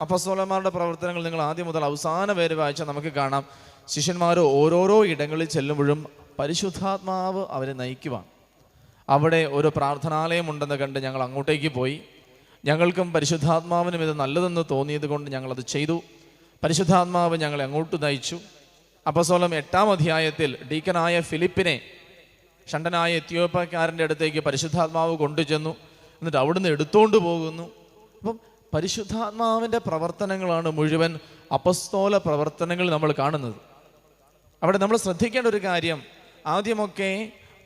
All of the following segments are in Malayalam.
അപ്പോസ്തലന്മാരുടെ പ്രവർത്തനങ്ങൾ നിങ്ങൾ ആദ്യം മുതൽ അവസാനം വരെ വായിച്ചാൽ നമുക്ക് കാണാം, ശിഷ്യന്മാർ ഓരോരോ ഇടങ്ങളിൽ ചെല്ലുമ്പോഴും പരിശുദ്ധാത്മാവ് അവരെ നയിക്കുവാൻ. അവിടെ ഒരു പ്രാർത്ഥനാലയം ഉണ്ടെന്ന് കണ്ട് ഞങ്ങൾ അങ്ങോട്ടേക്ക് പോയി. ഞങ്ങൾക്കും പരിശുദ്ധാത്മാവിനും ഇത് നല്ലതെന്ന് തോന്നിയത് കൊണ്ട് ഞങ്ങളത് ചെയ്തു. പരിശുദ്ധാത്മാവ് ഞങ്ങളെ അങ്ങോട്ട് നയിച്ചു. അപ്പോസ്തലൻ 8-ാം അധ്യായത്തിൽ ഡീക്കനായ ഫിലിപ്പിനെ ഷണ്ടനായ എത്യോപ്യക്കാരൻ്റെ അടുത്തേക്ക് പരിശുദ്ധാത്മാവ് കൊണ്ടുചെന്നു. എന്നിട്ട് അവിടുന്ന് എടുത്തുകൊണ്ട് പോകുന്നു. അപ്പം പരിശുദ്ധാത്മാവിൻ്റെ പ്രവർത്തനങ്ങളാണ് മുഴുവൻ അപ്പസ്തോല പ്രവർത്തനങ്ങൾ നമ്മൾ കാണുന്നത്. അവിടെ നമ്മൾ ശ്രദ്ധിക്കേണ്ട ഒരു കാര്യം, ആദ്യമൊക്കെ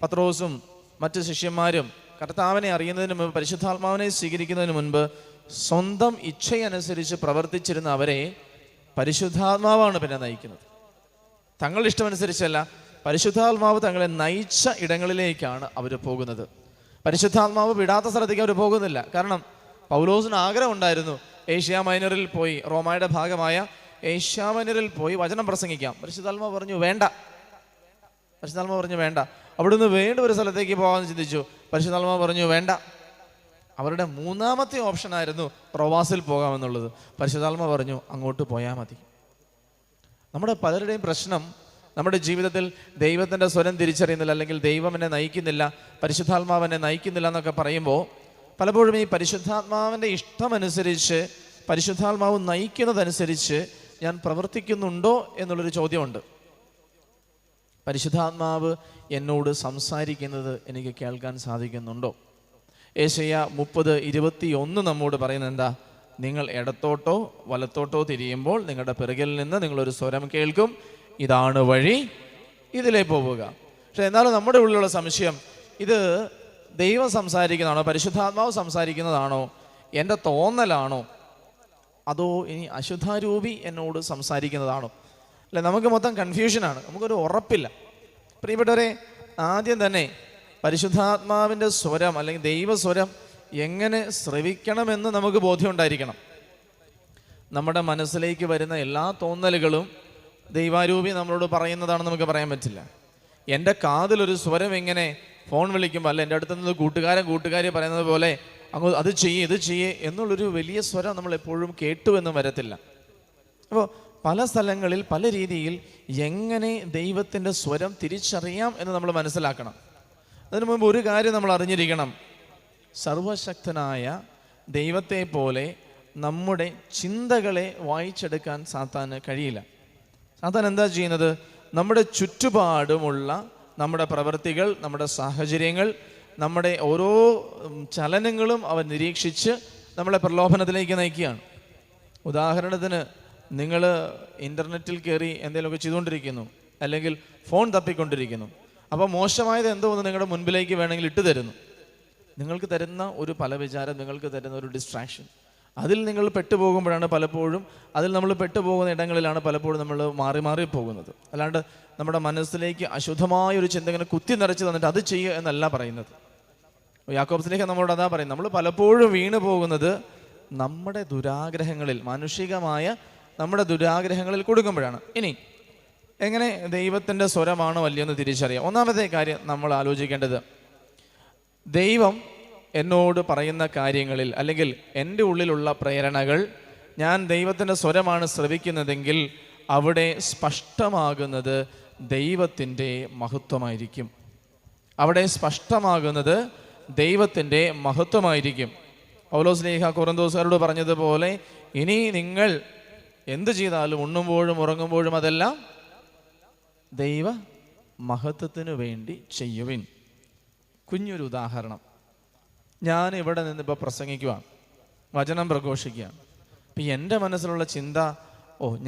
പത്രോസും മറ്റ് ശിഷ്യന്മാരും കർത്താവിനെ അറിയുന്നതിന് മുമ്പ്, പരിശുദ്ധാത്മാവിനെ സ്വീകരിക്കുന്നതിന് മുൻപ് സ്വന്തം ഇച്ഛയനുസരിച്ച് പ്രവർത്തിച്ചിരുന്ന അവരെ പരിശുദ്ധാത്മാവാണ് പിന്നെ നയിക്കുന്നത്. തങ്ങളുടെ ഇഷ്ടമനുസരിച്ചല്ല, പരിശുദ്ധാത്മാവ് തങ്ങളെ നയിച്ച ഇടങ്ങളിലേക്കാണ് അവർ പോകുന്നത്. പരിശുദ്ധാത്മാവ് വിടാത്ത സ്ഥലത്തേക്ക് അവർ പോകുന്നില്ല. കാരണം പൗലോസിന് ആഗ്രഹം ഉണ്ടായിരുന്നു ഏഷ്യ മൈനറിൽ പോയി, റോമായുടെ ഭാഗമായ ഏഷ്യ മൈനറിൽ പോയി വചനം പ്രസംഗിക്കാം. പരിശുദ്ധാത്മാവ് പറഞ്ഞു വേണ്ട. പരിശുദ്ധാത്മാവ് പറഞ്ഞു വേണ്ട. അവിടുന്ന് വേണ്ട ഒരു സ്ഥലത്തേക്ക് പോകാമെന്ന് ചിന്തിച്ചു. പരിശുദ്ധാത്മാവ് പറഞ്ഞു വേണ്ട. അവരുടെ മൂന്നാമത്തെ ഓപ്ഷനായിരുന്നു പ്രവാസിൽ പോകാമെന്നുള്ളത്. പരിശുദ്ധാത്മാവ് പറഞ്ഞു അങ്ങോട്ട് പോയാൽ മതി. നമ്മുടെ പലരുടെയും പ്രശ്നം, നമ്മുടെ ജീവിതത്തിൽ ദൈവത്തിൻ്റെ സ്വരം തിരിച്ചറിയുന്നില്ല, അല്ലെങ്കിൽ ദൈവം എന്നെ നയിക്കുന്നില്ല, പരിശുദ്ധാത്മാവ് എന്നെ നയിക്കുന്നില്ല എന്നൊക്കെ പറയുമ്പോൾ പലപ്പോഴും ഈ പരിശുദ്ധാത്മാവിൻ്റെ ഇഷ്ടമനുസരിച്ച്, പരിശുദ്ധാത്മാവ് നയിക്കുന്നതനുസരിച്ച് ഞാൻ പ്രവർത്തിക്കുന്നുണ്ടോ എന്നുള്ളൊരു ചോദ്യമുണ്ട്. പരിശുദ്ധാത്മാവ് എന്നോട് സംസാരിക്കുന്നത് എനിക്ക് കേൾക്കാൻ സാധിക്കുന്നുണ്ടോ? യെശയ്യാ 30:21 നമ്മോട് പറയുന്നത് എന്താ? നിങ്ങൾ ഇടത്തോട്ടോ വലത്തോട്ടോ തിരിയുമ്പോൾ നിങ്ങളുടെ പിറകിൽ നിന്ന് നിങ്ങളൊരു സ്വരം കേൾക്കും, ഇതാണ് വഴി, ഇതിലേ പോവുക. പക്ഷെ എന്നാലും നമ്മുടെ ഉള്ളിലുള്ള സംശയം, ഇത് ദൈവം സംസാരിക്കുന്നതാണോ, പരിശുദ്ധാത്മാവ് സംസാരിക്കുന്നതാണോ, എൻ്റെ തോന്നലാണോ, അതോ ഇനി അശുദ്ധാരൂപി എന്നോട് സംസാരിക്കുന്നതാണോ? അല്ലെ, നമുക്ക് മൊത്തം കൺഫ്യൂഷനാണ്, നമുക്കൊരു ഉറപ്പില്ല. പ്രിയപ്പെട്ടവരെ, ആദ്യം തന്നെ പരിശുദ്ധാത്മാവിൻ്റെ സ്വരം അല്ലെങ്കിൽ ദൈവസ്വരം എങ്ങനെ ശ്രവിക്കണമെന്ന് നമുക്ക് ബോധ്യമുണ്ടായിരിക്കണം. നമ്മുടെ മനസ്സിലേക്ക് വരുന്ന എല്ലാ തോന്നലുകളും ദൈവാരൂപി നമ്മളോട് പറയുന്നതാണെന്ന് നമുക്ക് പറയാൻ പറ്റില്ല. എൻ്റെ കാതിലൊരു സ്വരം എങ്ങനെ ഫോൺ വിളിക്കുമ്പോൾ, അല്ല എൻ്റെ അടുത്ത് നിന്ന് കൂട്ടുകാരി പറയുന്നത് പോലെ അങ്ങ് അത് ചെയ്യേ ഇത് ചെയ്യേ എന്നുള്ളൊരു വലിയ സ്വരം നമ്മൾ എപ്പോഴും കേട്ടുവെന്നും വരത്തില്ല. അപ്പോൾ പല സ്ഥലങ്ങളിൽ പല രീതിയിൽ എങ്ങനെ ദൈവത്തിൻ്റെ സ്വരം തിരിച്ചറിയാം എന്ന് നമ്മൾ മനസ്സിലാക്കണം. അതിനു മുമ്പ് ഒരു കാര്യം നമ്മൾ അറിഞ്ഞിരിക്കണം, സർവശക്തനായ ദൈവത്തെ പോലെ നമ്മുടെ ചിന്തകളെ വായിച്ചെടുക്കാൻ സാത്താന് കഴിയില്ല. സാത്താൻ എന്താ ചെയ്യുന്നത്? നമ്മുടെ ചുറ്റുപാടുമുള്ള നമ്മുടെ പ്രവൃത്തികൾ, നമ്മുടെ സാഹചര്യങ്ങൾ, നമ്മുടെ ഓരോ ചലനങ്ങളും അവൻ നിരീക്ഷിച്ച് നമ്മളെ പ്രലോഭനത്തിലേക്ക് നയിക്കുകയാണ്. ഉദാഹരണത്തിന്, നിങ്ങൾ ഇൻ്റർനെറ്റിൽ കയറി എന്തെങ്കിലുമൊക്കെ ചെയ്തുകൊണ്ടിരിക്കുന്നു, അല്ലെങ്കിൽ ഫോൺ തപ്പിക്കൊണ്ടിരിക്കുന്നു. അപ്പോൾ മോശമായത് എന്തോ ഒന്ന് നിങ്ങളുടെ മുൻപിലേക്ക് വേണമെങ്കിൽ ഇട്ട് തരുന്നു. നിങ്ങൾക്ക് തരുന്ന ഒരു പല വിചാരം, നിങ്ങൾക്ക് തരുന്ന ഒരു ഡിസ്ട്രാക്ഷൻ, അതിൽ നിങ്ങൾ പെട്ടുപോകുമ്പോഴാണ് പലപ്പോഴും, അതിൽ നമ്മൾ പെട്ടുപോകുന്ന ഇടങ്ങളിലാണ് പലപ്പോഴും നമ്മൾ മാറി പോകുന്നത്. അല്ലാണ്ട് നമ്മുടെ മനസ്സിലേക്ക് അശുദ്ധമായൊരു ചിന്ത ഇങ്ങനെ കുത്തി നിറച്ച് തന്നിട്ട് അത് ചെയ്യുക എന്നല്ല പറയുന്നത്. യാക്കോബ് സ്ലീഹ നമ്മളോട് അതാ പറയും, നമ്മൾ പലപ്പോഴും വീണ് പോകുന്നത് നമ്മുടെ ദുരാഗ്രഹങ്ങളിൽ, മാനുഷികമായ നമ്മുടെ ദുരാഗ്രഹങ്ങളിൽ കൊടുക്കുമ്പോഴാണ്. ഇനി എങ്ങനെ ദൈവത്തിൻ്റെ സ്വരമാണോ അല്ലയെന്ന് തിരിച്ചറിയാം? ഒന്നാമത്തെ കാര്യം നമ്മൾ ആലോചിക്കേണ്ടത്, ദൈവം എന്നോട് പറയുന്ന കാര്യങ്ങളിൽ അല്ലെങ്കിൽ എൻ്റെ ഉള്ളിലുള്ള പ്രേരണകൾ, ഞാൻ ദൈവത്തിൻ്റെ സ്വരമാണ് ശ്രവിക്കുന്നതെങ്കിൽ അവിടെ സ്പഷ്ടമാകുന്നത് ദൈവത്തിൻ്റെ മഹത്വമായിരിക്കും. അവിടെ സ്പഷ്ടമാകുന്നത് ദൈവത്തിൻ്റെ മഹത്വമായിരിക്കും. പൗലോസ് ശ്ലീഹ കൊറിന്തോസുകാരോട് പറഞ്ഞതുപോലെ, ഇനി നിങ്ങൾ എന്ത് ചെയ്താലും, ഉണ്ണുമ്പോഴും ഉറങ്ങുമ്പോഴും അതെല്ലാം ദൈവ മഹത്വത്തിനു വേണ്ടി ചെയ്യുവിൻ. കുഞ്ഞൊരു ഉദാഹരണം, ഞാൻ ഇവിടെ നിന്നിപ്പോൾ പ്രസംഗിക്കുകയാണ്, വചനം പ്രഘോഷിക്കുകയാണ്. അപ്പം എൻ്റെ മനസ്സിലുള്ള ചിന്ത,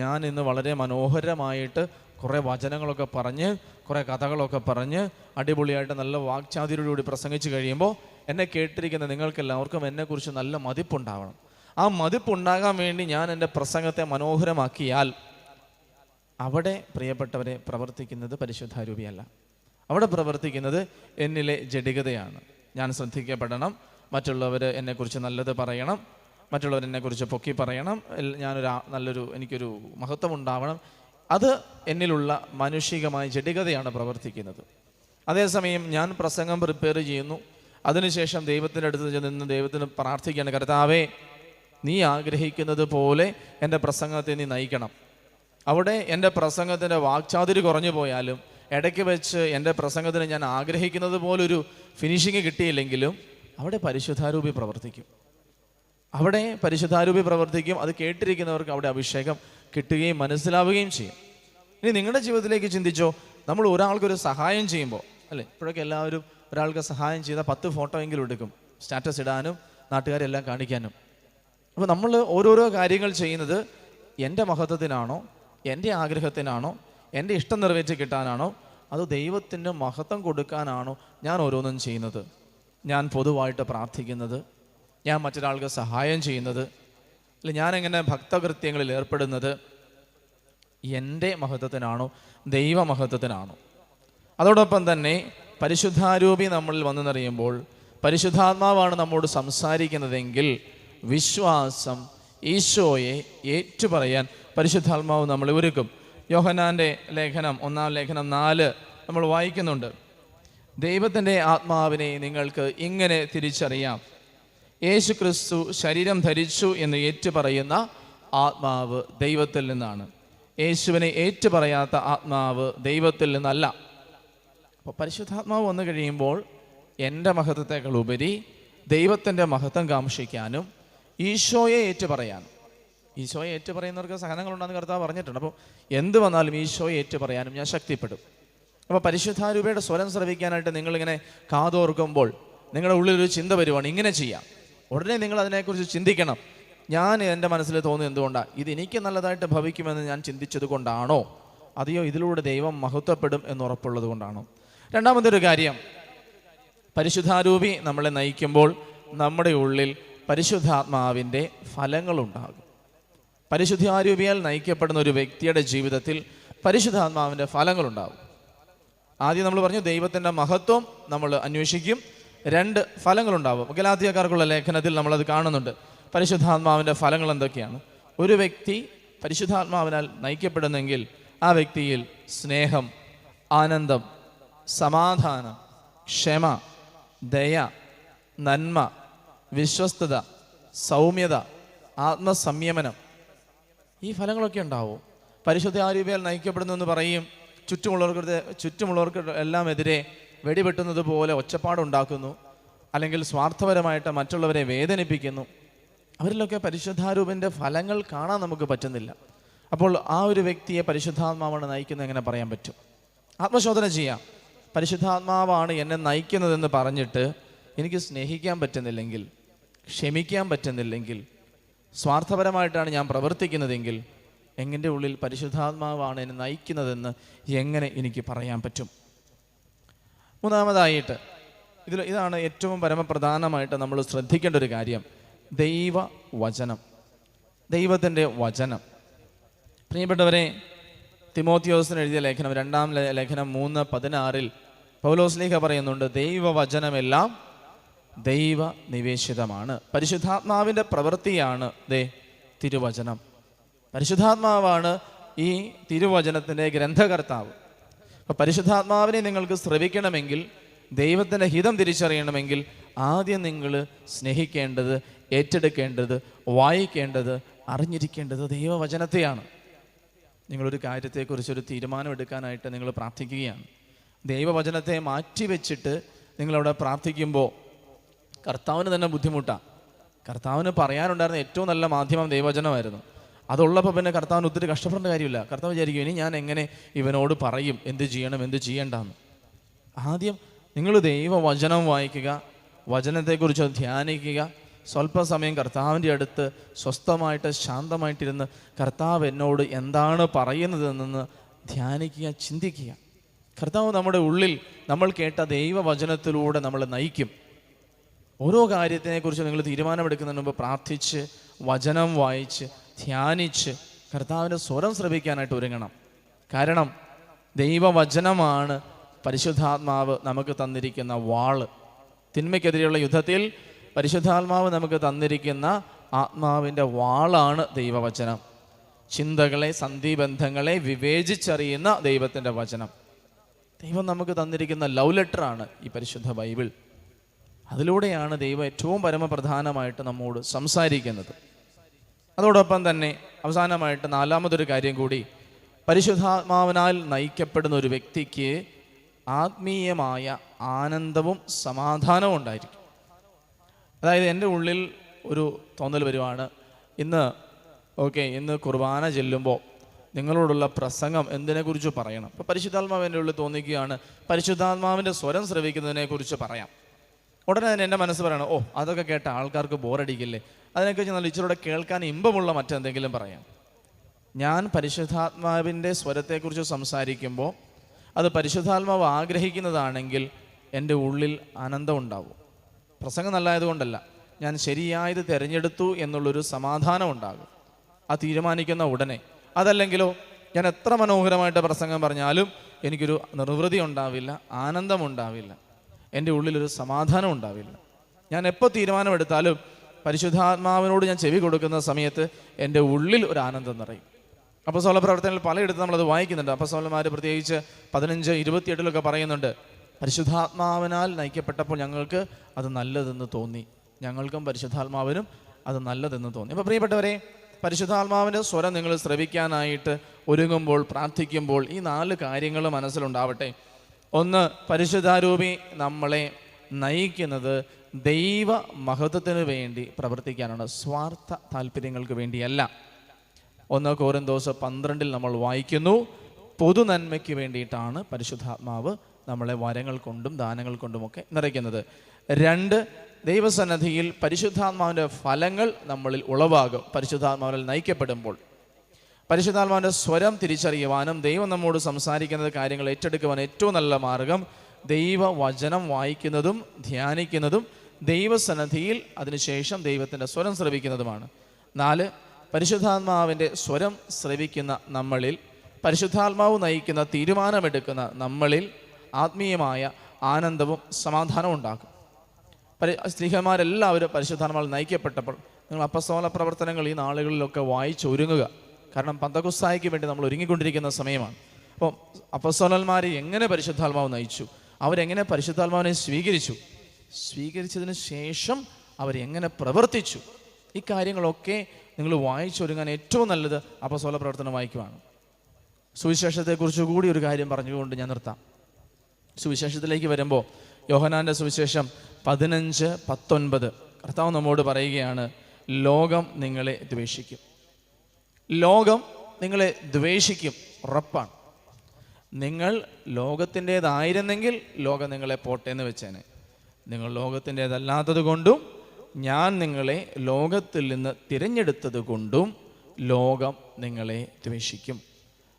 ഞാൻ ഇന്ന് വളരെ മനോഹരമായിട്ട് കുറേ വചനങ്ങളൊക്കെ പറഞ്ഞ്, കുറേ കഥകളൊക്കെ പറഞ്ഞ്, അടിപൊളിയായിട്ട് നല്ല വാക്ചാതുര്യയോടുകൂടി പ്രസംഗിച്ച് കഴിയുമ്പോൾ എന്നെ കേട്ടിരിക്കുന്ന നിങ്ങൾക്കെല്ലാവർക്കും എന്നെക്കുറിച്ച് നല്ല മതിപ്പുണ്ടാവണം. ആ മതിപ്പുണ്ടാകാൻ വേണ്ടി ഞാൻ എൻ്റെ പ്രസംഗത്തെ മനോഹരമാക്കിയാൽ അവിടെ പ്രിയപ്പെട്ടവരെ പ്രവർത്തിക്കുന്നത് പരിശുദ്ധാരൂപിയല്ല. അവിടെ പ്രവർത്തിക്കുന്നത് എന്നിലെ ജഡികതയാണ്. ഞാൻ ശ്രദ്ധിക്കപ്പെടണം, മറ്റുള്ളവർ എന്നെക്കുറിച്ച് നല്ലത് പറയണം, മറ്റുള്ളവർ എന്നെക്കുറിച്ച് പൊക്കി പറയണം, എനിക്കൊരു മഹത്വം ഉണ്ടാവണം. അത് എന്നിലുള്ള മാനുഷികമായ ജഡികതയാണ് പ്രവർത്തിക്കുന്നത്. അതേസമയം ഞാൻ പ്രസംഗം പ്രിപ്പയർ ചെയ്യുന്നു, അതിനുശേഷം ദൈവത്തിൻ്റെ അടുത്ത് നിന്ന് ദൈവത്തിന് പ്രാർത്ഥിക്കുകയാണ്, കർത്താവേ നീ ആഗ്രഹിക്കുന്നത് പോലെ എൻ്റെ പ്രസംഗത്തെ നീ നയിക്കണം. അവിടെ എൻ്റെ പ്രസംഗത്തിൻ്റെ വാക്ചാതുരി കുറഞ്ഞു പോയാലും, ഇടയ്ക്ക് വെച്ച് എൻ്റെ പ്രസംഗത്തിന് ഞാൻ ആഗ്രഹിക്കുന്നത് പോലൊരു ഫിനിഷിങ് കിട്ടിയില്ലെങ്കിലും അവിടെ പരിശുദ്ധാരൂപി പ്രവർത്തിക്കും. അവിടെ പരിശുദ്ധാരൂപി പ്രവർത്തിക്കും. അത് കേട്ടിരിക്കുന്നവർക്ക് അവിടെ അഭിഷേകം കിട്ടുകയും മനസ്സിലാവുകയും ചെയ്യും. ഇനി നിങ്ങളുടെ ജീവിതത്തിലേക്ക് ചിന്തിച്ചോ, നമ്മൾ ഒരാൾക്കൊരു സഹായം ചെയ്യുമ്പോൾ, അല്ലേ, ഇപ്പോഴൊക്കെ എല്ലാവരും ഒരാൾക്ക് സഹായം ചെയ്താൽ 10 ഫോട്ടോ എങ്കിലും എടുക്കും, സ്റ്റാറ്റസ് ഇടാനും നാട്ടുകാരെല്ലാം കാണിക്കാനും. അപ്പോൾ നമ്മൾ ഓരോരോ കാര്യങ്ങൾ ചെയ്യുന്നത് എൻ്റെ മഹത്വത്തിനാണോ, എൻ്റെ ആഗ്രഹത്തിനാണോ, എൻ്റെ ഇഷ്ടം നിറവേറ്റി കിട്ടാനാണോ, അത് ദൈവത്തിന് മഹത്വം കൊടുക്കാനാണോ ഞാൻ ഓരോന്നും ചെയ്യുന്നത്? ഞാൻ പൊതുവായിട്ട് പ്രാർത്ഥിക്കുന്നത്, ഞാൻ മറ്റൊരാൾക്ക് സഹായം ചെയ്യുന്നത്, അല്ല ഞാനെങ്ങനെ ഭക്തകൃത്യങ്ങളിൽ ഏർപ്പെടുന്നത് എൻ്റെ മഹത്വത്തിനാണോ, ദൈവമഹത്വത്തിനാണോ? അതോടൊപ്പം തന്നെ പരിശുദ്ധാരൂപി നമ്മളിൽ വന്നു നിറയുമ്പോൾ, പരിശുദ്ധാത്മാവാണ് നമ്മോട് സംസാരിക്കുന്നതെങ്കിൽ വിശ്വാസം, ഈശോയെ ഏറ്റുപറയാൻ പരിശുദ്ധാത്മാവ് നമ്മളെ ഒരുക്കും. യോഹന്നാൻ്റെ ലേഖനം 1-ാം ലേഖനം 4 നമ്മൾ വായിക്കുന്നുണ്ട്. ദൈവത്തിൻ്റെ ആത്മാവിനെ നിങ്ങൾക്ക് ഇങ്ങനെ തിരിച്ചറിയാം: യേശു ക്രിസ്തു ശരീരം ധരിച്ചു എന്ന് ഏറ്റുപറയുന്ന ആത്മാവ് ദൈവത്തിൽ നിന്നാണ്, യേശുവിനെ ഏറ്റുപറയാത്ത ആത്മാവ് ദൈവത്തിൽ നിന്നല്ല. അപ്പോൾ പരിശുദ്ധാത്മാവ് വന്നു കഴിയുമ്പോൾ എൻ്റെ മഹത്വത്തെക്കാൾ ഉപരി ദൈവത്തിൻ്റെ മഹത്വം കാംക്ഷിക്കാനും ഈശോയെ ഏറ്റുപറയാനും. ഈശോയെ ഏറ്റുപറയുന്നവർക്ക് സഹനങ്ങളുണ്ടെന്ന് കർത്താവ് പറഞ്ഞിട്ടുണ്ട്. അപ്പോൾ എന്ത് വന്നാലും ഈശോയെ ഏറ്റുപറയാനും ഞാൻ ശക്തിപ്പെടും. അപ്പോൾ പരിശുദ്ധാരൂപയുടെ സ്വരം ശ്രവിക്കാനായിട്ട് നിങ്ങളിങ്ങനെ കാതോർക്കുമ്പോൾ നിങ്ങളുടെ ഉള്ളിലൊരു ചിന്ത വരുവാണ്, ഇങ്ങനെ ചെയ്യാം. ഉടനെ നിങ്ങൾ അതിനെക്കുറിച്ച് ചിന്തിക്കണം. ഞാൻ എൻ്റെ മനസ്സിൽ തോന്നുന്നത് എന്തുകൊണ്ടാണ്? ഇത് എനിക്ക് നല്ലതായിട്ട് ഭവിക്കുമെന്ന് ഞാൻ ചിന്തിച്ചത് കൊണ്ടാണോ, അതെയോ ഇതിലൂടെ ദൈവം മഹത്വപ്പെടും എന്നുറപ്പുള്ളത് കൊണ്ടാണോ? രണ്ടാമതൊരു കാര്യം, പരിശുദ്ധാരൂപി നമ്മളെ നയിക്കുമ്പോൾ നമ്മുടെ ഉള്ളിൽ പരിശുദ്ധാത്മാവിൻ്റെ ഫലങ്ങളുണ്ടാകും. പരിശുദ്ധാരൂപിയാൽ നയിക്കപ്പെടുന്ന ഒരു വ്യക്തിയുടെ ജീവിതത്തിൽ പരിശുദ്ധാത്മാവിൻ്റെ ഫലങ്ങളുണ്ടാകും. ആദ്യം നമ്മൾ പറഞ്ഞു ദൈവത്തിൻ്റെ മഹത്വം നമ്മൾ അന്വേഷിക്കും. 2 ഫലങ്ങളുണ്ടാവും. ഗലാത്യക്കാർക്കുള്ള ലേഖനത്തിൽ നമ്മളത് കാണുന്നുണ്ട്. പരിശുദ്ധാത്മാവിൻ്റെ ഫലങ്ങൾ എന്തൊക്കെയാണ്? ഒരു വ്യക്തി പരിശുദ്ധാത്മാവിനാൽ നയിക്കപ്പെടുന്നെങ്കിൽ ആ വ്യക്തിയിൽ സ്നേഹം, ആനന്ദം, സമാധാനം, ക്ഷമ, ദയ, നന്മ, വിശ്വസ്തത, സൗമ്യത, ആത്മസംയമനം, ഈ ഫലങ്ങളൊക്കെ ഉണ്ടാവും. പരിശുദ്ധാരൂപിയാൽ നയിക്കപ്പെടുന്നു എന്ന് പറയും. ചുറ്റുമുള്ളവർക്ക് എല്ലാം എതിരെ വെടിവെട്ടുന്നത് പോലെ ഒച്ചപ്പാടുണ്ടാക്കുന്നു, അല്ലെങ്കിൽ സ്വാർത്ഥപരമായിട്ട് മറ്റുള്ളവരെ വേദനിപ്പിക്കുന്നു. അവരിലൊക്കെ പരിശുദ്ധാരൂപൻ്റെ ഫലങ്ങൾ കാണാൻ നമുക്ക് പറ്റുന്നില്ല. അപ്പോൾ ആ ഒരു വ്യക്തിയെ പരിശുദ്ധാത്മാവാണ് നയിക്കുന്നത് എങ്ങനെ പറയാൻ പറ്റും? ആത്മശോധന ചെയ്യാം. പരിശുദ്ധാത്മാവാണ് എന്നെ നയിക്കുന്നതെന്ന് പറഞ്ഞിട്ട് എനിക്ക് സ്നേഹിക്കാൻ പറ്റുന്നില്ലെങ്കിൽ, ക്ഷമിക്കാൻ പറ്റുന്നില്ലെങ്കിൽ, സ്വാർത്ഥപരമായിട്ടാണ് ഞാൻ പ്രവർത്തിക്കുന്നതെങ്കിൽ എൻ്റെ ഉള്ളിൽ പരിശുദ്ധാത്മാവാണ് എന്നെ നയിക്കുന്നതെന്ന് എങ്ങനെ എനിക്ക് പറയാൻ പറ്റും? മൂന്നാമതായിട്ട് ഇതാണ് ഏറ്റവും പരമപ്രധാനമായിട്ട് നമ്മൾ ശ്രദ്ധിക്കേണ്ട ഒരു കാര്യം, ദൈവവചനം, ദൈവത്തിൻ്റെ വചനം. പ്രിയപ്പെട്ടവരെ, തിമോത്തിയോസിന് എഴുതിയ ലേഖനം 2-ാം ലേഖനം 3:16 പൗലോസ്ലീഹ പറയുന്നുണ്ട്, ദൈവവചനമെല്ലാം ദൈവനിവേശിതമാണ്. പരിശുദ്ധാത്മാവിൻ്റെ പ്രവൃത്തിയാണ് തിരുവചനം. പരിശുദ്ധാത്മാവാണ് ഈ തിരുവചനത്തിൻ്റെ ഗ്രന്ഥകർത്താവ്. അപ്പോൾ പരിശുദ്ധാത്മാവിനെ നിങ്ങൾക്ക് ശ്രവിക്കണമെങ്കിൽ, ദൈവത്തിൻ്റെ ഹിതം തിരിച്ചറിയണമെങ്കിൽ ആദ്യം നിങ്ങൾ സ്നേഹിക്കേണ്ടത്, ഏറ്റെടുക്കേണ്ടത്, വായിക്കേണ്ടത്, അറിഞ്ഞിരിക്കേണ്ടത് ദൈവവചനത്തെയാണ്. നിങ്ങളൊരു കാര്യത്തെക്കുറിച്ചൊരു തീരുമാനമെടുക്കാനായിട്ട് നിങ്ങൾ പ്രാർത്ഥിക്കുകയാണ്. ദൈവവചനത്തെ മാറ്റിവെച്ചിട്ട് നിങ്ങളവിടെ പ്രാർത്ഥിക്കുമ്പോൾ കർത്താവിന് തന്നെ ബുദ്ധിമുട്ടാണ്. കർത്താവിന് പറയാനുണ്ടായിരുന്ന ഏറ്റവും നല്ല മാധ്യമം ദൈവവചനമായിരുന്നു. അതുള്ളപ്പോൾ പിന്നെ കർത്താവിന് ഒത്തിരി കഷ്ടപ്പെടേണ്ട കാര്യമില്ല. കർത്താവ് വിചാരിക്കും, ഇനി ഞാൻ എങ്ങനെ ഇവനോട് പറയും എന്ത് ചെയ്യണം എന്ത് ചെയ്യേണ്ടെന്ന്. ആദ്യം നിങ്ങൾ ദൈവവചനം വായിക്കുക, വചനത്തെക്കുറിച്ച് ധ്യാനിക്കുക. സ്വല്പസമയം കർത്താവിൻ്റെ അടുത്ത് സ്വസ്ഥമായിട്ട് ശാന്തമായിട്ടിരുന്ന് കർത്താവ് എന്നോട് എന്താണ് പറയുന്നതെന്ന് ധ്യാനിക്കുക, ചിന്തിക്കുക. കർത്താവ് നമ്മുടെ ഉള്ളിൽ നമ്മൾ കേട്ട ദൈവവചനത്തിലൂടെ നമ്മൾ നയിക്കും. ഓരോ കാര്യത്തിനെക്കുറിച്ച് നിങ്ങൾ തീരുമാനമെടുക്കുന്നതിന് മുമ്പ് പ്രാർത്ഥിച്ച്, വചനം വായിച്ച്, ധ്യാനിച്ച് കർത്താവിൻ്റെ സ്വരം ശ്രവിക്കാനായിട്ട് ഒരുങ്ങണം. കാരണം ദൈവവചനമാണ് പരിശുദ്ധാത്മാവ് നമുക്ക് തന്നിരിക്കുന്ന വാള്. തിന്മയ്ക്കെതിരെയുള്ള യുദ്ധത്തിൽ പരിശുദ്ധാത്മാവ് നമുക്ക് തന്നിരിക്കുന്ന ആത്മാവിൻ്റെ വാളാണ് ദൈവവചനം. ചിന്തകളെ, സന്ധിബന്ധങ്ങളെ വിവേചിച്ചറിയുന്ന ദൈവത്തിൻ്റെ വചനം. ദൈവം നമുക്ക് തന്നിരിക്കുന്ന ലവ് ലെറ്ററാണ് ഈ പരിശുദ്ധ ബൈബിൾ. അതിലൂടെയാണ് ദൈവം ഏറ്റവും പരമപ്രധാനമായിട്ട് നമ്മോട് സംസാരിക്കുന്നത്. അതോടൊപ്പം തന്നെ അവസാനമായിട്ട് നാലാമതൊരു കാര്യം കൂടി, പരിശുദ്ധാത്മാവിനാൽ നയിക്കപ്പെടുന്ന ഒരു വ്യക്തിക്ക് ആത്മീയമായ ആനന്ദവും സമാധാനവും ഉണ്ടായിരിക്കും. അതായത് എൻ്റെ ഉള്ളിൽ ഒരു തോന്നൽ വരുവാണ്, ഇന്ന് കുർബാന ചെല്ലുമ്പോൾ നിങ്ങളോടുള്ള പ്രസംഗം എന്തിനെക്കുറിച്ച് പറയണം. അപ്പോൾ പരിശുദ്ധാത്മാവ് എൻ്റെ ഉള്ളിൽ തോന്നിക്കുകയാണ്, പരിശുദ്ധാത്മാവിൻ്റെ സ്വരം ശ്രവിക്കുന്നതിനെക്കുറിച്ച് പറയാം. ഉടനെ തന്നെ എൻ്റെ മനസ്സ് പറയണം, അതൊക്കെ കേട്ട ആൾക്കാർക്ക് ബോറടിക്കില്ലേ, അതിനെക്കുറിച്ച് നല്ല ഇച്ചിരൂടെ കേൾക്കാൻ ഇമ്പമുള്ള മറ്റെന്തെങ്കിലും പറയാം. ഞാൻ പരിശുദ്ധാത്മാവിൻ്റെ സ്വരത്തെക്കുറിച്ച് സംസാരിക്കുമ്പോൾ അത് പരിശുദ്ധാത്മാവ് ആഗ്രഹിക്കുന്നതാണെങ്കിൽ എൻ്റെ ഉള്ളിൽ ആനന്ദം ഉണ്ടാവും. പ്രസംഗം നല്ലതായതുകൊണ്ടല്ല, ഞാൻ ശരിയായത് തിരഞ്ഞെടുത്തു എന്നുള്ളൊരു സമാധാനം ഉണ്ടാകും ആ തീരുമാനിക്കുന്ന ഉടനെ. അതല്ലെങ്കിലോ ഞാൻ എത്ര മനോഹരമായിട്ട് പ്രസംഗം പറഞ്ഞാലും എനിക്കൊരു നിർവൃതി ഉണ്ടാവില്ല, ആനന്ദമുണ്ടാവില്ല, എൻ്റെ ഉള്ളിലൊരു സമാധാനം ഉണ്ടാവില്ല. ഞാൻ എപ്പോൾ തീരുമാനമെടുത്താലും പരിശുദ്ധാത്മാവിനോട് ഞാൻ ചെവി കൊടുക്കുന്ന സമയത്ത് എൻ്റെ ഉള്ളിൽ ഒരു ആനന്ദം നിറയും. അപ്പോസ്തല പ്രവർത്തനങ്ങളിൽ പലയിടത്തും നമ്മളത് വായിക്കുന്നുണ്ട്. അപ്പോസ്തലന്മാർ പ്രത്യേകിച്ച് 15:28 പറയുന്നുണ്ട്, പരിശുദ്ധാത്മാവിനാൽ നയിക്കപ്പെട്ടപ്പോൾ ഞങ്ങൾക്ക് അത് നല്ലതെന്ന് തോന്നി, ഞങ്ങൾക്കും പരിശുദ്ധാത്മാവിനും അത് നല്ലതെന്ന് തോന്നി. അപ്പോൾ പ്രിയപ്പെട്ടവരെ, പരിശുദ്ധാത്മാവിൻ്റെ സ്വരം നിങ്ങൾ ശ്രവിക്കാനായിട്ട് ഒരുങ്ങുമ്പോൾ, പ്രാർത്ഥിക്കുമ്പോൾ ഈ 4 കാര്യങ്ങൾ മനസ്സിലുണ്ടാവട്ടെ. ഒന്ന്, പരിശുദ്ധാരൂപി നമ്മളെ നയിക്കുന്നത് ദൈവ മഹത്വത്തിന് വേണ്ടി പ്രവർത്തിക്കാനാണ്, സ്വാർത്ഥ താല്പര്യങ്ങൾക്ക് വേണ്ടിയല്ല. 1 കൊരിന്തോസ് 12 നമ്മൾ വായിക്കുന്നു, പൊതു നന്മയ്ക്ക് വേണ്ടിയിട്ടാണ് പരിശുദ്ധാത്മാവ് നമ്മളെ വരങ്ങൾ കൊണ്ടും ദാനങ്ങൾ കൊണ്ടുമൊക്കെ നിറയ്ക്കുന്നത്. 2, ദൈവസന്നിധിയിൽ പരിശുദ്ധാത്മാവിൻ്റെ ഫലങ്ങൾ നമ്മളിൽ ഉളവാകും. പരിശുദ്ധാത്മാവിൽ നയിക്കപ്പെടുമ്പോൾ പരിശുദ്ധാത്മാവിൻ്റെ സ്വരം തിരിച്ചറിയുവാനും ദൈവം നമ്മോട് സംസാരിക്കുന്ന കാര്യങ്ങൾ ഏറ്റെടുക്കുവാൻ ഏറ്റവും നല്ല മാർഗം ദൈവവചനം വായിക്കുന്നതും ധ്യാനിക്കുന്നതും ദൈവസന്നിധിയിൽ അതിനുശേഷം ദൈവത്തിൻ്റെ സ്വരം ശ്രവിക്കുന്നതുമാണ്. 4, പരിശുദ്ധാത്മാവിൻ്റെ സ്വരം ശ്രവിക്കുന്ന നമ്മളിൽ, പരിശുദ്ധാത്മാവ് നയിക്കുന്ന തീരുമാനമെടുക്കുന്ന നമ്മളിൽ ആത്മീയമായ ആനന്ദവും സമാധാനവും ഉണ്ടാകും. സ്ത്രീഹന്മാരെല്ലാവരും പരിശുദ്ധാത്മാവിൽ നയിക്കപ്പെട്ടപ്പോൾ നിങ്ങൾ അപ്പസ്തോല പ്രവർത്തനങ്ങൾ ഈ നാളുകളിലൊക്കെ വായിച്ചൊരുങ്ങുക. കാരണം പന്തക്കുസ്തായ്ക്ക് വേണ്ടി നമ്മൾ ഒരുങ്ങിക്കൊണ്ടിരിക്കുന്ന സമയമാണ്. അപ്പോൾ അപ്പസ്തോലന്മാർ എങ്ങനെ പരിശുദ്ധാത്മാവ് നയിച്ചു, അവരെങ്ങനെ പരിശുദ്ധാത്മാവിനെ സ്വീകരിച്ചതിന് ശേഷം അവരെങ്ങനെ പ്രവർത്തിച്ചു, ഈ കാര്യങ്ങളൊക്കെ നിങ്ങൾ വായിച്ചൊരുങ്ങാൻ ഏറ്റവും നല്ലത് അപ്പസ്തോല പ്രവർത്തനം വായിക്കുവാണ്. സുവിശേഷത്തെക്കുറിച്ച് കൂടി ഒരു കാര്യം പറഞ്ഞുകൊണ്ട് ഞാൻ നിർത്താം. സുവിശേഷത്തിലേക്ക് വരുമ്പോൾ യോഹന്നാൻ്റെ സുവിശേഷം 15:19 കർത്താവ് നമ്മോട് പറയുകയാണ്, ലോകം നിങ്ങളെ ദ്വേഷിക്കും. ലോകം നിങ്ങളെ ദ്വേഷിക്കും, ഉറപ്പാണ്. നിങ്ങൾ ലോകത്തിൻ്റേതായിരുന്നെങ്കിൽ ലോകം നിങ്ങളെ പോട്ടെ എന്ന് വെച്ചേനെ. നിങ്ങൾ ലോകത്തിൻ്റേതല്ലാത്തത് കൊണ്ടും ഞാൻ നിങ്ങളെ ലോകത്തിൽ നിന്ന് തിരഞ്ഞെടുത്തത് കൊണ്ടും ലോകം നിങ്ങളെ ദ്വേഷിക്കും.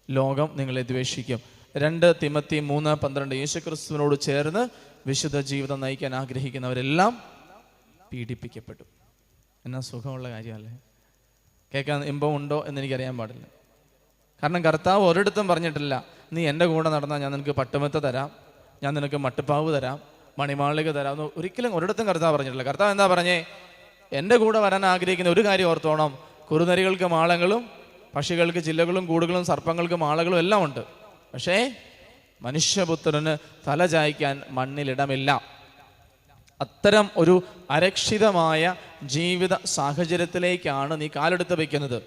ലോകം നിങ്ങളെ ദ്വേഷിക്കും. 2 തിമോത്തി 3:12 യേശുക്രിസ്തുവിനോട് ചേർന്ന് വിശുദ്ധ ജീവിതം നയിക്കാൻ ആഗ്രഹിക്കുന്നവരെല്ലാം പീഡിപ്പിക്കപ്പെട്ടു. എന്നാ സുഖമുള്ള കാര്യമല്ലേ? കേൾക്കാൻ ഇമ്പമുണ്ടോ എന്നെനിക്കറിയാൻ പാടില്ല. കാരണം കർത്താവ് ഒരിടത്തും പറഞ്ഞിട്ടില്ല, നീ എൻ്റെ കൂടെ നടന്നാൽ ഞാൻ നിനക്ക് പട്ടുമെത്ത തരാം, ഞാൻ നിനക്ക് മട്ടുപ്പാവ് തരാം, മണിമാളിക തരാം എന്ന് ഒരിക്കലും ഒരിടത്തും കർത്താവ് പറഞ്ഞിട്ടില്ല. കർത്താവ് എന്താ പറഞ്ഞേ? എൻ്റെ കൂടെ വരാൻ ആഗ്രഹിക്കുന്ന ഒരു കാര്യം ഓർത്തോണം, കുറുനരികൾക്ക് മാളങ്ങളും പക്ഷികൾക്ക് ചില്ലകളും കൂടുകളും സർപ്പങ്ങൾക്ക് മാളകളും എല്ലാം ഉണ്ട്. പക്ഷേ മനുഷ്യപുത്രന് തല ചായ്ക്കാൻ മണ്ണിലിടമില്ല. അത്തരം ഒരു അരക്ഷിതമായ ജീവിത സാഹചര്യത്തിലേക്കാണ് നീ കാലെടുത്ത് വയ്ക്കുന്നത്.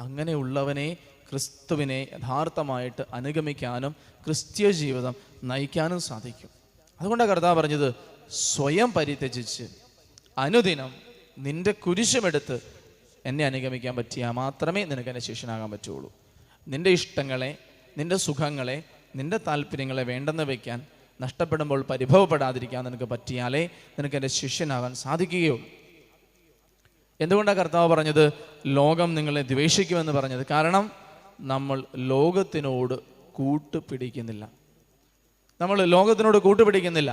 അങ്ങനെയുള്ളവനെ ക്രിസ്തുവിനെ യഥാർത്ഥമായിട്ട് അനുഗമിക്കാനും ക്രിസ്തീയ ജീവിതം നയിക്കാനും സാധിക്കും. അതുകൊണ്ടാണ് കർത്താവ് പറഞ്ഞത്, സ്വയം പരിത്യജിച്ച് അനുദിനം നിന്റെ കുരിശുമെടുത്ത് എന്നെ അനുഗമിക്കാൻ പറ്റിയാൽ മാത്രമേ നിനക്ക് എൻ്റെ ശിഷ്യനാകാൻ പറ്റുള്ളൂ. നിന്റെ ഇഷ്ടങ്ങളെ, നിന്റെ സുഖങ്ങളെ, നിന്റെ താല്പര്യങ്ങളെ വേണ്ടെന്ന് വയ്ക്കാൻ, നഷ്ടപ്പെടുമ്പോൾ പരിഭവപ്പെടാതിരിക്കാൻ നിനക്ക് പറ്റിയാലേ നിനക്ക് എൻ്റെ ശിഷ്യനാകാൻ സാധിക്കുകയുള്ളൂ. എന്തുകൊണ്ടാണ് കർത്താവ് പറഞ്ഞത് ലോകം നിങ്ങളെ ദ്വേഷിക്കുമെന്ന് പറഞ്ഞത്? കാരണം നമ്മൾ ലോകത്തിനോട് കൂട്ടുപിടിക്കുന്നില്ല. നമ്മൾ ലോകത്തിനോട് കൂട്ടുപിടിക്കുന്നില്ല.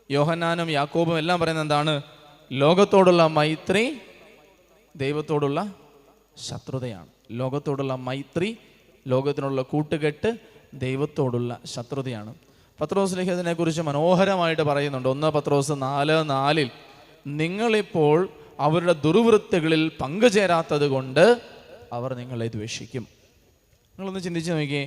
യോഹന്നാനും യാക്കോബും എല്ലാം പറയുന്നത് എന്താണ്? ലോകത്തോടുള്ള മൈത്രി ദൈവത്തോടുള്ള ശത്രുതയാണ്. ലോകത്തോടുള്ള മൈത്രി, ലോകത്തിനുള്ള കൂട്ടുകെട്ട് ദൈവത്തോടുള്ള ശത്രുതയാണ്. പത്രോസ് ലേഖനത്തിനെ കുറിച്ച് മനോഹരമായിട്ട് പറയുന്നുണ്ട്. 1 പത്രോസ് 4:4 നിങ്ങളിപ്പോൾ അവരുടെ ദുർവൃത്തികളിൽ പങ്കുചേരാത്തത് കൊണ്ട് അവർ നിങ്ങളെ ദ്വേഷിക്കും. നിങ്ങളൊന്ന് ചിന്തിച്ച് നോക്കിയേ,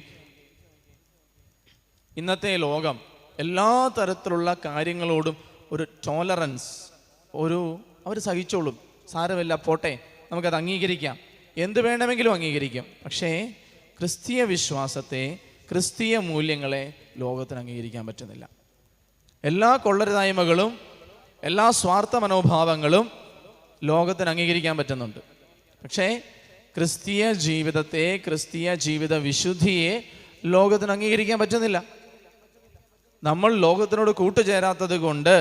ഇന്നത്തെ ലോകം എല്ലാ തരത്തിലുള്ള കാര്യങ്ങളോടും ഒരു ടോളറൻസ്, അവർ സഹിച്ചോളും, സാരമില്ല പോട്ടെ, നമുക്കത് അംഗീകരിക്കാം, എന്ത് വേണമെങ്കിലും അംഗീകരിക്കാം. പക്ഷേ ക്രിസ്തീയ വിശ്വാസത്തെ, ക്രിസ്തീയ മൂല്യങ്ങളെ ലോകത്തിന് അംഗീകരിക്കാൻ പറ്റുന്നില്ല. എല്ലാ കൊള്ളരുതായ്മകളും എല്ലാ സ്വാർത്ഥ മനോഭാവങ്ങളും ലോകത്തിന് അംഗീകരിക്കാൻ പറ്റുന്നുണ്ട്. പക്ഷേ ക്രിസ്തീയ ജീവിതത്തെ, ക്രിസ്തീയ ജീവിത വിശുദ്ധിയെ ലോകത്തിന് അംഗീകരിക്കാൻ പറ്റുന്നില്ല. നമ്മൾ ലോകത്തിനോട് കൂട്ടുചേരാത്തത് കൊണ്ട്,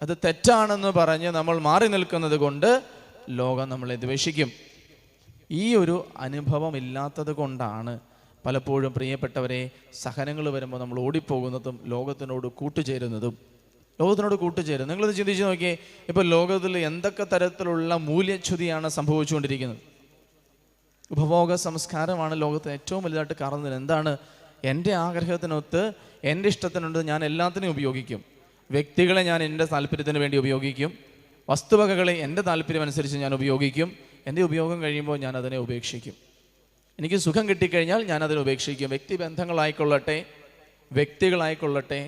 അത് തെറ്റാണെന്ന് പറഞ്ഞ് നമ്മൾ മാറി നിൽക്കുന്നത് കൊണ്ട് ലോകം നമ്മളെ ദ്വേഷിക്കും. ഈ ഒരു അനുഭവം ഇല്ലാത്തത് കൊണ്ടാണ് പലപ്പോഴും പ്രിയപ്പെട്ടവരെ സഹനങ്ങൾ വരുമ്പോൾ നമ്മൾ ഓടിപ്പോകുന്നതും ലോകത്തിനോട് കൂട്ടുചേരുന്നതും. നിങ്ങളത് ചിന്തിച്ച് നോക്കിയേ, ഇപ്പോൾ ലോകത്തിൽ എന്തൊക്കെ തരത്തിലുള്ള മൂല്യച്യുതിയാണ് സംഭവിച്ചുകൊണ്ടിരിക്കുന്നത്. ഉപഭോഗ സംസ്കാരമാണ് ലോകത്തിന് ഏറ്റവും വലുതായിട്ട് കാണുന്നത്. എന്താണ്? എൻ്റെ ആഗ്രഹത്തിനൊത്ത്, എൻ്റെ ഇഷ്ടത്തിനൊത്ത് ഞാൻ എല്ലാത്തിനും ഉപയോഗിക്കും. വ്യക്തികളെ ഞാൻ എൻ്റെ താല്പര്യത്തിന് വേണ്ടി ഉപയോഗിക്കും. വസ്തുവകകളെ എൻ്റെ താല്പര്യം അനുസരിച്ച് ഞാൻ ഉപയോഗിക്കും. എൻ്റെ ഉപയോഗം കഴിയുമ്പോൾ ഞാൻ അതിനെ ഉപേക്ഷിക്കും. എനിക്ക് സുഖം കിട്ടിക്കഴിഞ്ഞാൽ ഞാൻ അതിനെ ഉപേക്ഷിക്കും. വ്യക്തിബന്ധങ്ങളായിക്കൊള്ളട്ടെ, വ്യക്തികളായിക്കൊള്ളട്ടെ,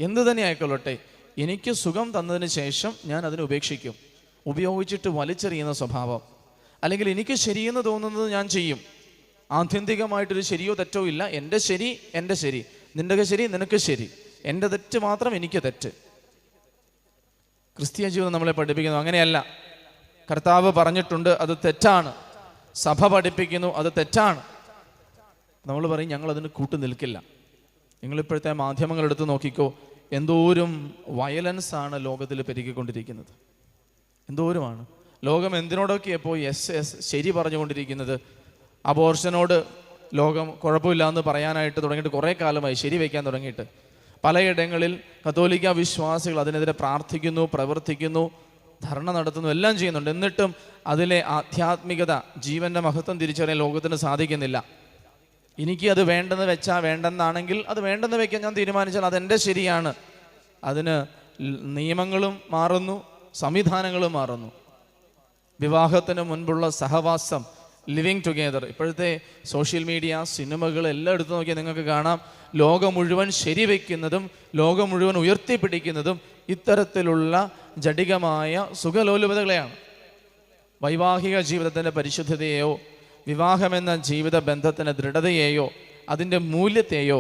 എന്തു തന്നെ ആയിക്കൊള്ളട്ടെ, എനിക്ക് സുഖം തന്നതിന് ശേഷം ഞാൻ അതിനെ ഉപേക്ഷിക്കും. ഉപയോഗിച്ചിട്ട് വലിച്ചെറിയുന്ന സ്വഭാവം, അല്ലെങ്കിൽ എനിക്ക് ശരിയെന്ന് തോന്നുന്നത് ഞാൻ ചെയ്യും. ആത്യന്തികമായിട്ടൊരു ശരിയോ തെറ്റോ ഇല്ല. എൻ്റെ ശരി എൻ്റെ ശരി, നിൻ്റെ ശരി നിനക്ക് ശരി, എൻ്റെ തെറ്റ് മാത്രം എനിക്ക് തെറ്റ്. ക്രിസ്തീയ ജീവിതം നമ്മളെ പഠിപ്പിക്കുന്നു അങ്ങനെയല്ല. കർത്താവ് പറഞ്ഞിട്ടുണ്ട്, അത് തെറ്റാണ്. സഭ പഠിപ്പിക്കുന്നു, അത് തെറ്റാണ്. നമ്മൾ പറയും ഞങ്ങളതിന് കൂട്ടു നിൽക്കില്ല. നിങ്ങളിപ്പോഴത്തെ മാധ്യമങ്ങൾ എടുത്ത് നോക്കിക്കോ, എന്തോരം വയലൻസാണ് ലോകത്തിൽ പെരുകിക്കൊണ്ടിരിക്കുന്നത്. എന്തോരമാണ് ലോകം എന്തിനോടൊക്കെ ഇപ്പോൾ ശരി പറഞ്ഞുകൊണ്ടിരിക്കുന്നത്. അബോർഷനോട് ലോകം കുഴപ്പമില്ല എന്ന് പറയാനായിട്ട് തുടങ്ങിയിട്ട് കുറേ കാലമായി, ശരി വയ്ക്കാൻ തുടങ്ങിയിട്ട്. പലയിടങ്ങളിൽ കത്തോലിക്ക വിശ്വാസികൾ അതിനെതിരെ പ്രാർത്ഥിക്കുന്നു, പ്രവർത്തിക്കുന്നു, ധർണ നടത്തുന്നു, എല്ലാം ചെയ്യുന്നുണ്ട്. എന്നിട്ടും അതിലെ ആധ്യാത്മികത, ജീവൻ്റെ മഹത്വം തിരിച്ചറിയാൻ ലോകത്തിന് സാധിക്കുന്നില്ല. എനിക്ക് അത് വേണ്ടെന്ന് വെച്ചാൽ വേണ്ടെന്നാണെങ്കിൽ അത് വേണ്ടെന്ന് വെക്കാൻ ഞാൻ തീരുമാനിച്ചാൽ അതെൻ്റെ ശരിയാണ്. അതിന് നിയമങ്ങളും മാറുന്നു, സംവിധാനങ്ങളും മാറുന്നു. വിവാഹത്തിന് മുൻപുള്ള സഹവാസം, ലിവിങ് ടുഗെദർ, ഇപ്പോഴത്തെ സോഷ്യൽ മീഡിയ, സിനിമകൾ എല്ലാം എടുത്തു നോക്കിയാൽ നിങ്ങൾക്ക് കാണാം, ലോകം മുഴുവൻ ശരിവെക്കുന്നതും ലോകം മുഴുവൻ ഉയർത്തിപ്പിടിക്കുന്നതും ഇത്തരത്തിലുള്ള ജഡികമായ സുഖലോലുപതകളെയാണ്. വൈവാഹിക ജീവിതത്തിൻ്റെ പരിശുദ്ധതയെയോ, വിവാഹമെന്ന ജീവിത ബന്ധത്തിൻ്റെ ദൃഢതയെയോ, അതിൻ്റെ മൂല്യത്തെയോ,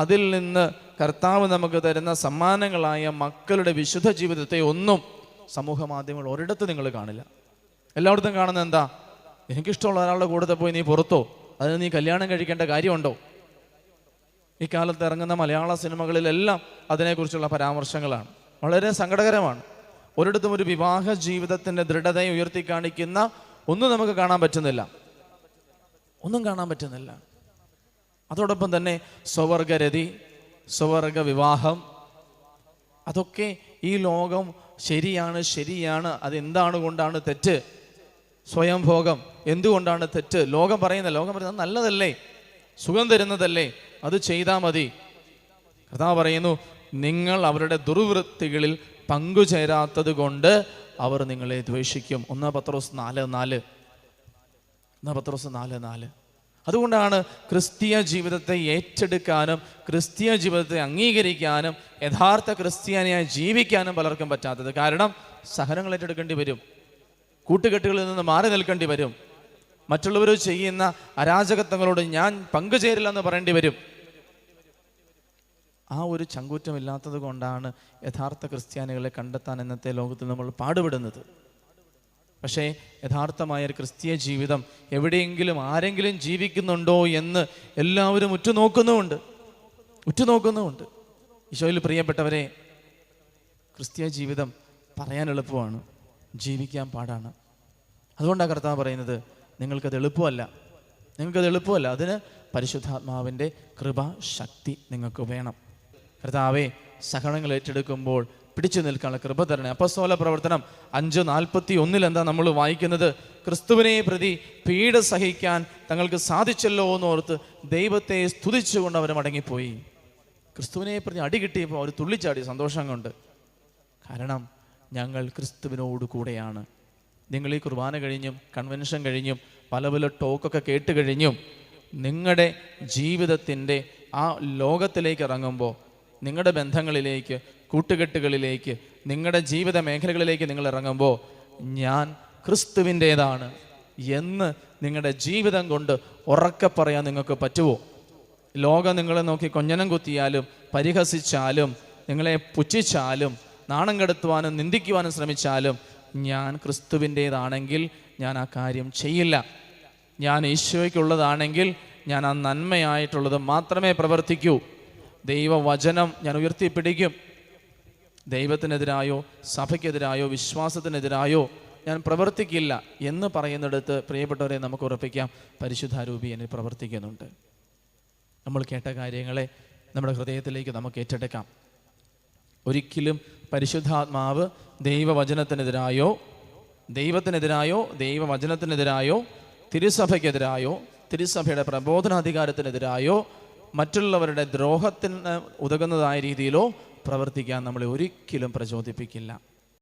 അതിൽ നിന്ന് കർത്താവ് നമുക്ക് തരുന്ന സമ്മാനങ്ങളായ മക്കളുടെ വിശുദ്ധ ജീവിതത്തെ ഒന്നും സമൂഹ മാധ്യമങ്ങൾ ഒരിടത്ത് നിങ്ങൾ കാണില്ല. എല്ലായിടത്തും കാണുന്നത് എന്താ? എനിക്കിഷ്ടമുള്ള ഒരാളുടെ കൂടെ പോയി നീ പുറത്തോ, അതിന് നീ കല്യാണം കഴിക്കേണ്ട കാര്യമുണ്ടോ? ഇക്കാലത്ത് ഇറങ്ങുന്ന മലയാള സിനിമകളിലെല്ലാം അതിനെക്കുറിച്ചുള്ള പരാമർശങ്ങളാണ്. വളരെ സങ്കടകരമാണ്. ഒരിടത്തും ഒരു വിവാഹ ജീവിതത്തിൻ്റെ ദൃഢതയെ ഉയർത്തി കാണിക്കുന്ന ഒന്നും നമുക്ക് കാണാൻ പറ്റുന്നില്ല. ഒന്നും കാണാൻ പറ്റുന്നില്ല. അതോടൊപ്പം തന്നെ സ്വവർഗരതി, സ്വവർഗ വിവാഹം, അതൊക്കെ ഈ ലോകം ശരിയാണ്, അതെന്താണ് കൊണ്ടാണ് തെറ്റ്? സ്വയംഭോഗം എന്തുകൊണ്ടാണ് തെറ്റ്? ലോകം പറയുന്നത് നല്ലതല്ലേ, സുഖം തരുന്നതല്ലേ, അത് ചെയ്താൽ മതി. കർത്താവ് പറയുന്നു, നിങ്ങൾ അവരുടെ ദുർവൃത്തികളിൽ പങ്കുചേരാത്തത് കൊണ്ട് അവർ നിങ്ങളെ ദ്വേഷിക്കും. 1 പത്രോസ് 4:4. അതുകൊണ്ടാണ് ക്രിസ്തീയ ജീവിതത്തെ ഏറ്റെടുക്കാനും ക്രിസ്തീയ ജീവിതത്തെ അംഗീകരിക്കാനും യഥാർത്ഥ ക്രിസ്ത്യാനിയായി ജീവിക്കാനും പലർക്കും പറ്റാത്തത്. കാരണം സഹനങ്ങൾ ഏറ്റെടുക്കേണ്ടി വരും, കൂട്ടുകെട്ടുകളിൽ നിന്ന് മാറി നിൽക്കേണ്ടി വരും, മറ്റുള്ളവർ ചെയ്യുന്ന അരാജകത്വങ്ങളോട് ഞാൻ പങ്കുചേരില്ലെന്ന് പറയേണ്ടി വരും. ആ ഒരു ചങ്കൂറ്റമില്ലാത്തത് കൊണ്ടാണ് യഥാർത്ഥ ക്രിസ്ത്യാനികളെ കണ്ടെത്താൻ ഇന്നത്തെ ലോകത്തിൽ നമ്മൾ പാടുപെടുന്നത്. പക്ഷേ യഥാർത്ഥമായ ഒരു ക്രിസ്തീയ ജീവിതം എവിടെയെങ്കിലും ആരെങ്കിലും ജീവിക്കുന്നുണ്ടോ എന്ന് എല്ലാവരും ഉറ്റുനോക്കുന്നുമുണ്ട്. ഈശോയിൽ പ്രിയപ്പെട്ടവരെ, ക്രിസ്തീയ ജീവിതം പറയാൻ എളുപ്പമാണ്, ജീവിക്കാൻ പാടാണ്. അതുകൊണ്ടാണ് കർത്താവ് പറയുന്നത്, നിങ്ങൾക്കത് എളുപ്പമല്ല. അതിന് പരിശുദ്ധാത്മാവിൻ്റെ കൃപ, ശക്തി നിങ്ങൾക്ക് വേണം. കർത്താവെ, സഹനങ്ങൾ ഏറ്റെടുക്കുമ്പോൾ പിടിച്ചു നിൽക്കാനുള്ള കൃപ തരണേ. അപ്പോസ്തല പ്രവർത്തനം 5:41 എന്താ നമ്മൾ വായിക്കുന്നത്? ക്രിസ്തുവിനെ പ്രതി പീഡ സഹിക്കാൻ തങ്ങൾക്ക് സാധിച്ചല്ലോ എന്നോർത്ത് ദൈവത്തെ സ്തുതിച്ചുകൊണ്ട് അവർ മടങ്ങിപ്പോയി. ക്രിസ്തുവിനെ പ്രതി അടി കിട്ടിയപ്പോൾ അവർ തുള്ളിച്ചാടി സന്തോഷം കൊണ്ട്. കാരണം ഞങ്ങൾ ക്രിസ്തുവിനോട് കൂടെയാണ്. നിങ്ങൾ ഈ കുർബാന കഴിഞ്ഞും കൺവെൻഷൻ കഴിഞ്ഞും പല ടോക്കൊക്കെ കേട്ട് കഴിഞ്ഞും നിങ്ങളുടെ ജീവിതത്തിൻ്റെ ആ ലോകത്തിലേക്ക് ഇറങ്ങുമ്പോൾ, നിങ്ങളുടെ ബന്ധങ്ങളിലേക്ക്, കൂട്ടുകെട്ടുകളിലേക്ക്, നിങ്ങളുടെ ജീവിത മേഖലകളിലേക്ക് നിങ്ങൾ ഇറങ്ങുമ്പോൾ, ഞാൻ ക്രിസ്തുവിൻ്റേതാണ് എന്ന് നിങ്ങളുടെ ജീവിതം കൊണ്ട് ഉറക്കെ പറയാൻ നിങ്ങൾക്ക് പറ്റുമോ? ലോകം നിങ്ങളെ നോക്കി കൊഞ്ഞനം കുത്തിയാലും പരിഹസിച്ചാലും നിങ്ങളെ പുച്ഛിച്ചാലും നാണം കെടുത്തുവാനും നിന്ദിക്കുവാനും ശ്രമിച്ചാലും ഞാൻ ക്രിസ്തുവിൻ്റേതാണെങ്കിൽ ഞാൻ ആ കാര്യം ചെയ്യില്ല. ഞാൻ ഈശോയ്ക്കുള്ളതാണെങ്കിൽ ഞാൻ ആ നന്മയായിട്ടുള്ളത് മാത്രമേ പ്രവർത്തിക്കൂ. ദൈവവചനം ഞാൻ ഉയർത്തിപ്പിടിക്കും. ദൈവത്തിനെതിരായോ സഭയ്ക്കെതിരായോ വിശ്വാസത്തിനെതിരായോ ഞാൻ പ്രവർത്തിക്കില്ല എന്ന് പറയുന്നിടത്ത് പ്രിയപ്പെട്ടവരെ നമുക്ക് ഉറപ്പിക്കാം, പരിശുദ്ധാരൂപി എന്നിൽ പ്രവർത്തിക്കുന്നുണ്ട്. നമ്മൾ കേട്ട കാര്യങ്ങളെ നമ്മുടെ ഹൃദയത്തിലേക്ക് നമുക്ക് ഏറ്റെടുക്കാം. ഒരിക്കലും പരിശുദ്ധാത്മാവ് ദൈവവചനത്തിനെതിരായോ ദൈവവചനത്തിനെതിരായോ തിരുസഭയ്ക്കെതിരായോ തിരുസഭയുടെ പ്രബോധനാധികാരത്തിനെതിരായോ മറ്റുള്ളവരുടെ ദ്രോഹത്തിന് ഉതകുന്നതായ രീതിയിലോ പ്രവർത്തിക്കാൻ നമ്മളെ ഒരിക്കലും പ്രചോദിപ്പിക്കില്ല.